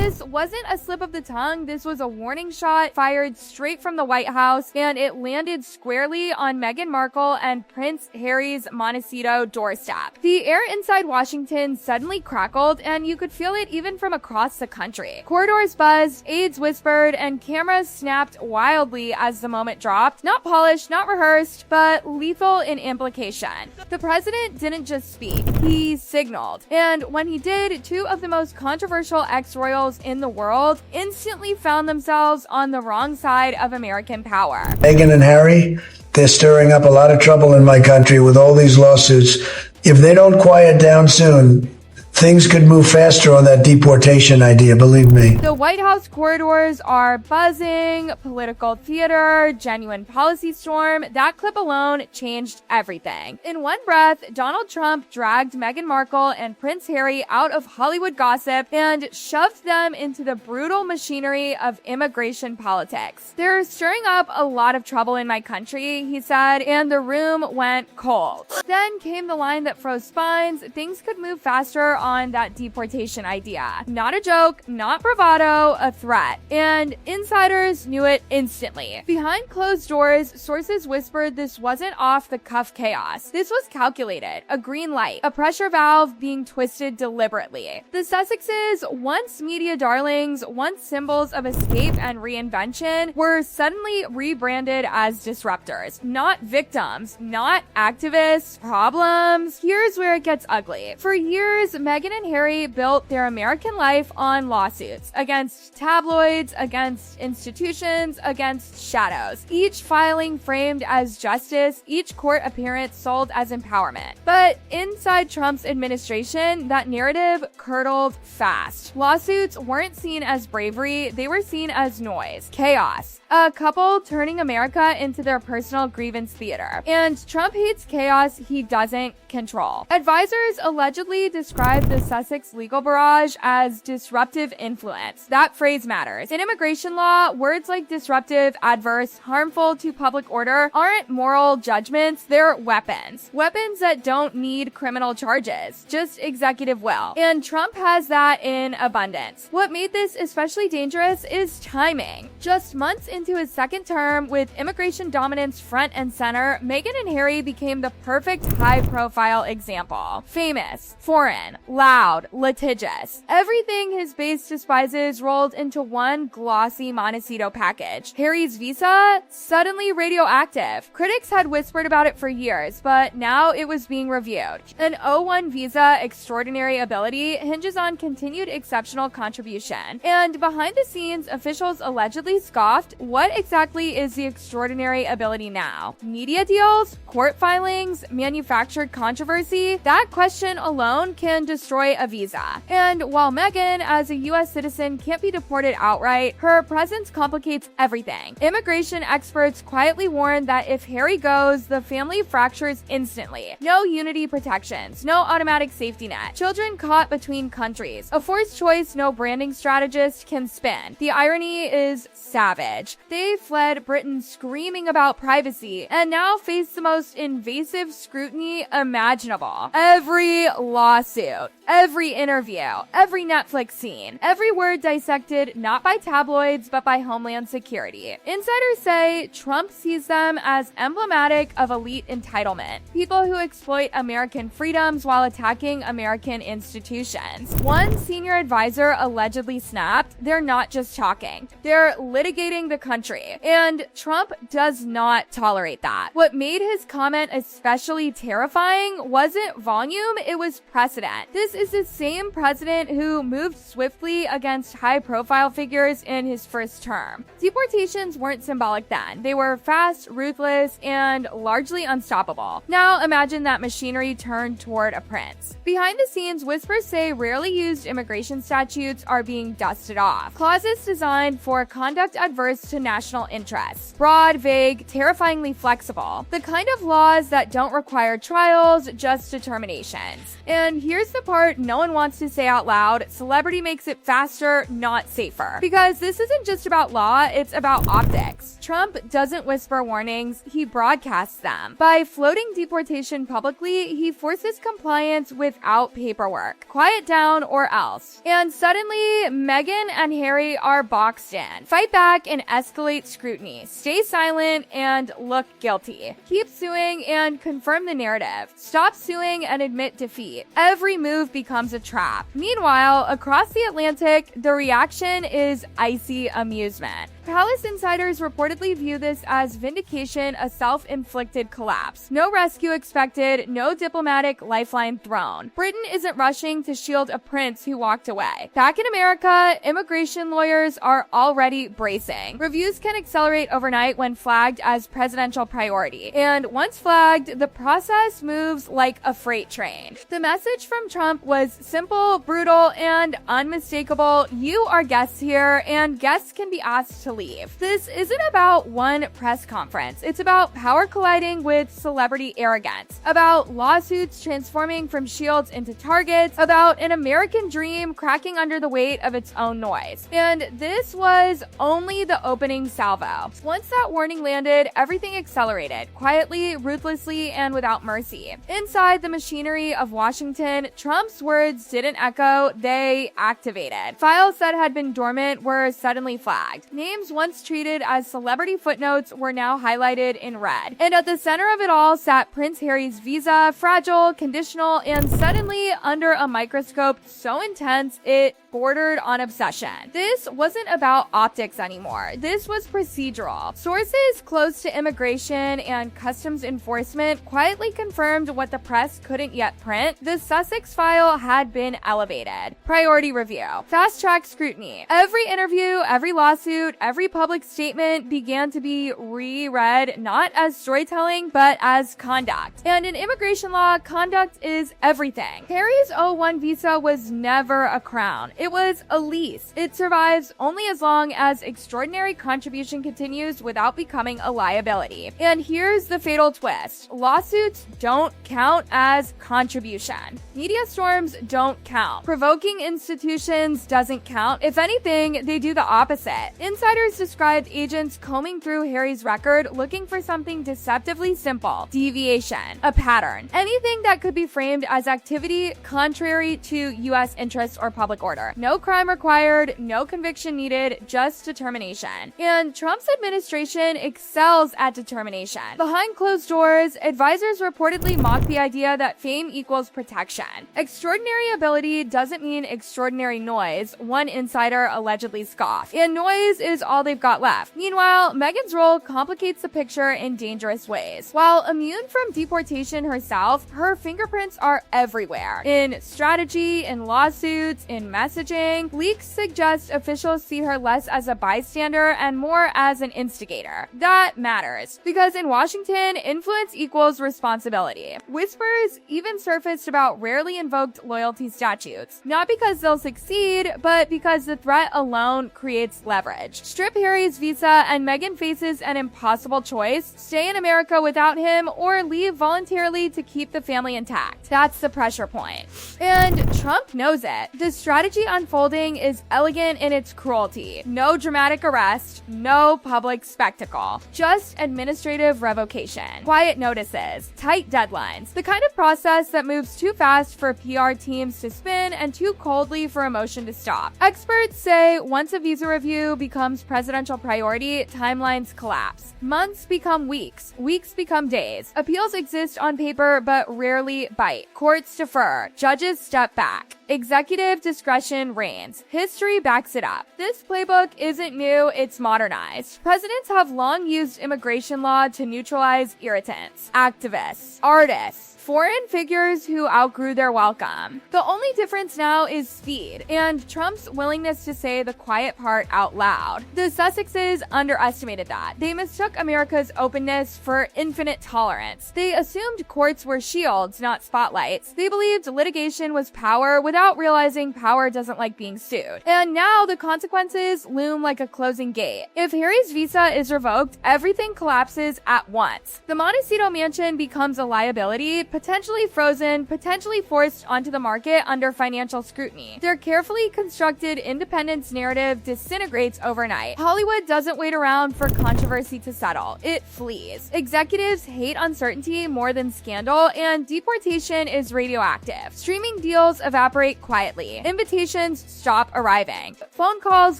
This wasn't a slip of the tongue. This was a warning shot fired straight from the White House, and it landed squarely on Meghan Markle and Prince Harry's Montecito doorstep. The air inside Washington suddenly crackled, and you could feel it even from across the country. Corridors buzzed, aides whispered, and cameras snapped wildly as the moment dropped. Not polished, not rehearsed, but lethal in implication. The president didn't just speak, he signaled. And when he did, two of the most controversial ex-royals in the world instantly found themselves on the wrong side of American power. Meghan and Harry, they're stirring up a lot of trouble in my country with all these lawsuits. If they don't quiet down soon, things could move faster on that deportation idea, believe me. The White House corridors are buzzing, political theater, genuine policy storm. That clip alone changed everything. In one breath, Donald Trump dragged Meghan Markle and Prince Harry out of Hollywood gossip and shoved them into the brutal machinery of immigration politics. They're stirring up a lot of trouble in my country, he said, and the room went cold. Then came the line that froze spines. Things could move faster on that deportation idea. Not a joke, not bravado, a threat. And insiders knew it instantly. Behind closed doors, sources whispered this wasn't off-the-cuff chaos. This was calculated, a green light, a pressure valve being twisted deliberately. The Sussexes, once media darlings, once symbols of escape and reinvention, were suddenly rebranded as disruptors. Not victims, not activists, problems. Here's where it gets ugly. For years, Meghan and Harry built their American life on lawsuits against tabloids, against institutions, against shadows, each filing framed as justice, each court appearance sold as empowerment. But inside Trump's administration, that narrative curdled fast. Lawsuits weren't seen as bravery, they were seen as noise, chaos. A couple turning America into their personal grievance theater. And Trump hates chaos he doesn't control. Advisors allegedly described the Sussex legal barrage as disruptive influence. That phrase matters. In immigration law, words like disruptive, adverse, harmful to public order aren't moral judgments, they're weapons. Weapons that don't need criminal charges, just executive will. And Trump has that in abundance. What made this especially dangerous is timing. Just months into his second term, with immigration dominance front and center, Meghan and Harry became the perfect high-profile example. Famous, foreign, loud, litigious. Everything his base despises rolled into one glossy Montecito package. Harry's visa? Suddenly radioactive. Critics had whispered about it for years, but now it was being reviewed. An O-1 visa extraordinary ability hinges on continued exceptional contribution. And behind the scenes, officials allegedly scoffed, what exactly is the extraordinary ability now? Media deals? Court filings? Manufactured controversy? That question alone can destroy a visa. And while Meghan, as a U.S. citizen, can't be deported outright, her presence complicates everything. Immigration experts quietly warn that if Harry goes, the family fractures instantly. No unity protections, no automatic safety net. Children caught between countries. A forced choice no branding strategist can spin. The irony is savage. They fled Britain screaming about privacy and now face the most invasive scrutiny imaginable. Every lawsuit, every interview, every Netflix scene, every word dissected not by tabloids but by Homeland Security. Insiders say Trump sees them as emblematic of elite entitlement, people who exploit American freedoms while attacking American institutions. One senior advisor allegedly snapped, they're not just talking, they're litigating the country. And Trump does not tolerate that. What made his comment especially terrifying wasn't volume, it was precedent. This is the same president who moved swiftly against high-profile figures in his first term. Deportations weren't symbolic then. They were fast, ruthless, and largely unstoppable. Now imagine that machinery turned toward a prince. Behind the scenes, whispers say rarely used immigration statutes are being dusted off. Clauses designed for conduct adverse to national interests. Broad, vague, terrifyingly flexible. The kind of laws that don't require trials, just determinations. And here's the part no one wants to say out loud: celebrity makes it faster, not safer. Because this isn't just about law, it's about optics. Trump doesn't whisper warnings, he broadcasts them. By floating deportation publicly, he forces compliance without paperwork. Quiet down or else. And suddenly, Meghan and Harry are boxed in. Fight back and escalate scrutiny. Stay silent and look guilty. Keep suing and confirm the narrative. Stop suing and admit defeat. Every move becomes a trap. Meanwhile, across the Atlantic, the reaction is icy amusement. Palace insiders reportedly view this as vindication, a self-inflicted collapse. No rescue expected, no diplomatic lifeline thrown. Britain isn't rushing to shield a prince who walked away. Back in America, immigration lawyers are already bracing. Reviews can accelerate overnight when flagged as presidential priority. And once flagged, the process moves like a freight train. The message from Trump was simple, brutal, and unmistakable. You are guests here, and guests can be asked to leave. This isn't about one press conference. It's about power colliding with celebrity arrogance, about lawsuits transforming from shields into targets, about an American dream cracking under the weight of its own noise. And this was only the opening salvo. Once that warning landed, everything accelerated, quietly, ruthlessly, and without mercy. Inside the machinery of Washington, Trump's words didn't echo, they activated. Files that had been dormant were suddenly flagged. Names once treated as celebrity footnotes were now highlighted in red. And at the center of it all sat Prince Harry's visa, fragile, conditional, and suddenly under a microscope so intense it bordered on obsession. This wasn't about optics anymore. This was procedural. Sources close to immigration and customs enforcement quietly confirmed what the press couldn't yet print. The Sussex file had been elevated. Priority review. Fast-track scrutiny. Every interview, every lawsuit, every public statement began to be reread not as storytelling, but as conduct. And in immigration law, conduct is everything. Harry's O-1 visa was never a crown. It was a lease. It survives only as long as extraordinary contribution continues without becoming a liability. And here's the fatal twist. Lawsuits don't count as contribution. Media storms don't count. Provoking institutions doesn't count. If anything, they do the opposite. Insiders described agents combing through Harry's record looking for something deceptively simple. Deviation. A pattern. Anything that could be framed as activity contrary to U.S. interests or public order. No crime required, no conviction needed, just determination. And Trump's administration excels at determination. Behind closed doors, advisors reportedly mock the idea that fame equals protection. Extraordinary ability doesn't mean extraordinary noise, one insider allegedly scoffed. And noise is all they've got left. Meanwhile, Meghan's role complicates the picture in dangerous ways. While immune from deportation herself, her fingerprints are everywhere. In strategy, in lawsuits, in messaging, leaks suggest officials see her less as a bystander and more as an instigator. That matters, because in Washington, influence equals responsibility. Whispers even surfaced about rarely invoked loyalty statutes, not because they'll succeed, but because the threat alone creates leverage. Strip Harry's visa and Meghan faces an impossible choice: stay in America without him or leave voluntarily to keep the family intact. That's the pressure point. And Trump knows it. The strategy unfolding is elegant in its cruelty. No dramatic arrest, no public spectacle, just administrative revocation. Quiet notices, tight deadlines, the kind of process that moves too fast for PR teams to spin and too coldly for emotion to stop. Experts say once a visa review becomes presidential priority, timelines collapse. Months become weeks, weeks become days. Appeals exist on paper but rarely bite. Courts defer, judges step back. Executive discretion reigns. History backs it up. This playbook isn't new, it's modernized. Presidents have long used immigration law to neutralize irritants, activists, artists, foreign figures who outgrew their welcome. The only difference now is speed and Trump's willingness to say the quiet part out loud. The Sussexes underestimated that. They mistook America's openness for infinite tolerance. They assumed courts were shields, not spotlights. They believed litigation was power without realizing power doesn't like being sued. And now the consequences loom like a closing gate. If Harry's visa is revoked, everything collapses at once. The Montecito mansion becomes a liability, potentially frozen, potentially forced onto the market under financial scrutiny. Their carefully constructed independence narrative disintegrates overnight. Hollywood doesn't wait around for controversy to settle. It flees. Executives hate uncertainty more than scandal, and deportation is radioactive. Streaming deals evaporate quietly. Invitations stop arriving. Phone calls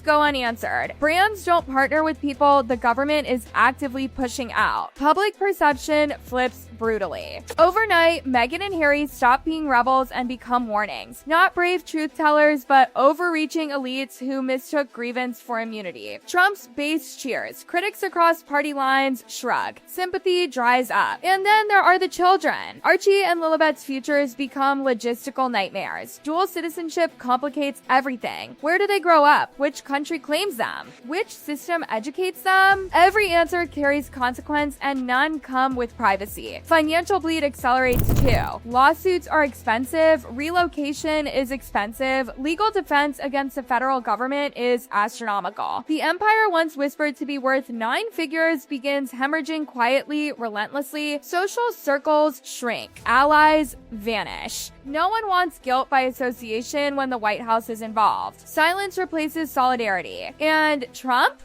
go unanswered. Brands don't partner with people the government is actively pushing out. Public perception flips brutally. Overnight, Meghan and Harry stop being rebels and become warnings. Not brave truth tellers, but overreaching elites who mistook grievance for immunity. Trump's base cheers. Critics across party lines shrug. Sympathy dries up. And then there are the children. Archie and Lilibet's futures become logistical nightmares. Dual citizenship complicates everything. Where do they grow up? Which country claims them? Which system educates them? Every answer carries consequence and none come with privacy. Financial bleed accelerates too. Lawsuits are expensive, relocation is expensive, legal defense against the federal government is astronomical. The empire once whispered to be worth 9 figures begins hemorrhaging quietly, relentlessly. Social circles shrink. Allies vanish. No one wants guilt by association when the White House is involved. Silence replaces solidarity. And Trump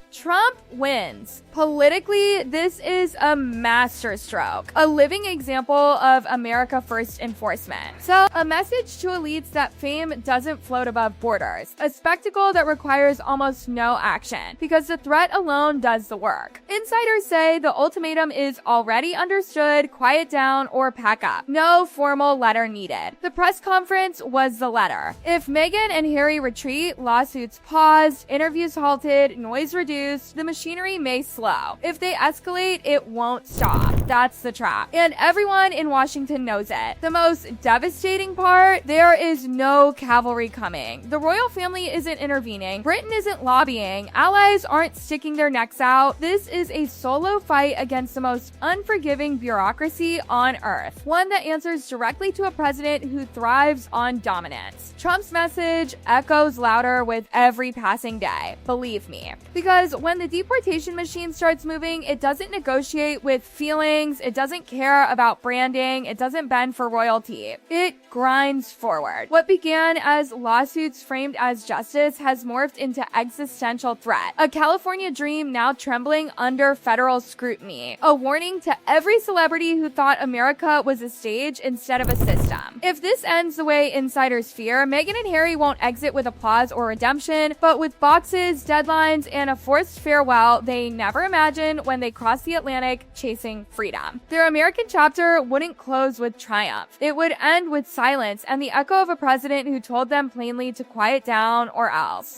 wins. Politically, this is a masterstroke, a living example of America First enforcement. So, a message to elites that fame doesn't float above borders, a spectacle that requires almost no action, because the threat alone does the work. Insiders say the ultimatum is already understood, quiet down or pack up. No formal letter needed. The press conference was the letter. If Meghan and Harry retreat, lawsuits paused, interviews halted, noise reduced, the machinery may slow. If they escalate, it won't stop. That's the trap. And everyone in Washington knows it. The most devastating part, there is no cavalry coming. The royal family isn't intervening. Britain isn't lobbying. Allies aren't sticking their necks out. This is a solo fight against the most unforgiving bureaucracy on earth. One that answers directly to a president who thrives on dominance. Trump's message echoes louder with every passing day. Believe me. Because when the deportation machine starts moving, it doesn't negotiate with feelings. It doesn't care about branding. It doesn't bend for royalty. It grinds forward. What began as lawsuits framed as justice has morphed into existential threat. A California dream now trembling under federal scrutiny. A warning to every celebrity who thought America was a stage instead of a system. If this ends the way insiders fear, Meghan and Harry won't exit with applause or redemption, but with boxes, deadlines, and a forced farewell they never imagined when they crossed the Atlantic chasing freedom. Their American chapter wouldn't close with triumph. It would end with silence and the echo of a president who told them plainly to quiet down or else.